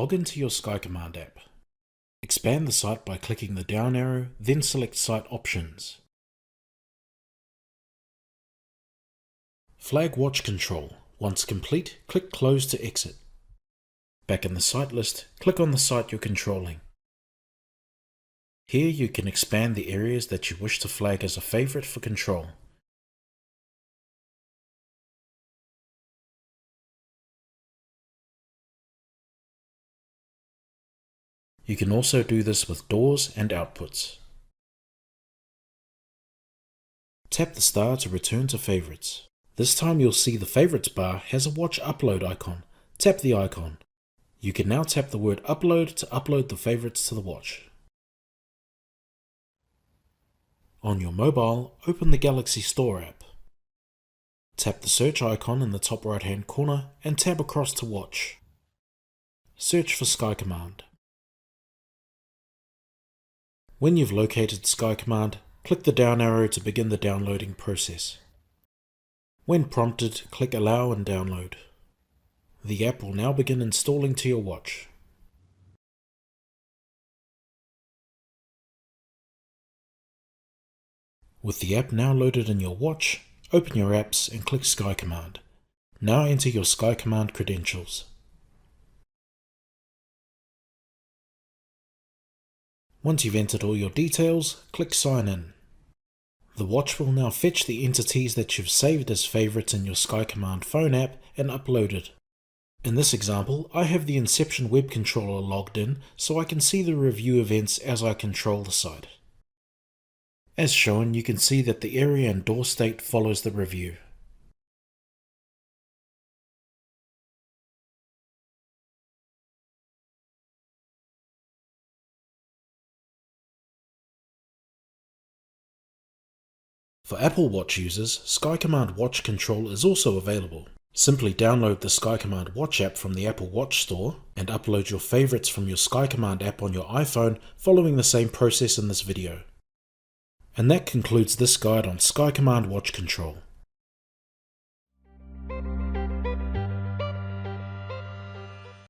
log into your SkyCommand app. Expand the site by clicking the down arrow, then select Site Options. Flag Watch Control. Once complete, click Close to exit. Back in the site list, click on the site you're controlling. Here you can expand the areas that you wish to flag as a favorite for control. You can also do this with doors and outputs. Tap the star to return to favorites. This time you'll see the favorites bar has a watch upload icon. Tap the icon. You can now tap the word upload to upload the favorites to the watch. On your mobile, open the Galaxy Store app. Tap the search icon in the top right hand corner and tab across to watch. Search for SkyCommand. When you've located SkyCommand, click the down arrow to begin the downloading process. When prompted, click Allow and download. The app will now begin installing to your watch. With the app now loaded in your watch, open your apps and click SkyCommand. Now enter your SkyCommand credentials. Once you've entered all your details, click Sign In. The watch will now fetch the entities that you've saved as favorites in your SkyCommand phone app and uploaded. In this example, I have the Inception web controller logged in so I can see the review events as I control the site. As shown, you can see that the area and door state follows the review. For Apple Watch users, SkyCommand Watch Control is also available. Simply download the SkyCommand Watch app from the Apple Watch Store and upload your favorites from your SkyCommand app on your iPhone following the same process in this video. And that concludes this guide on SkyCommand Watch Control.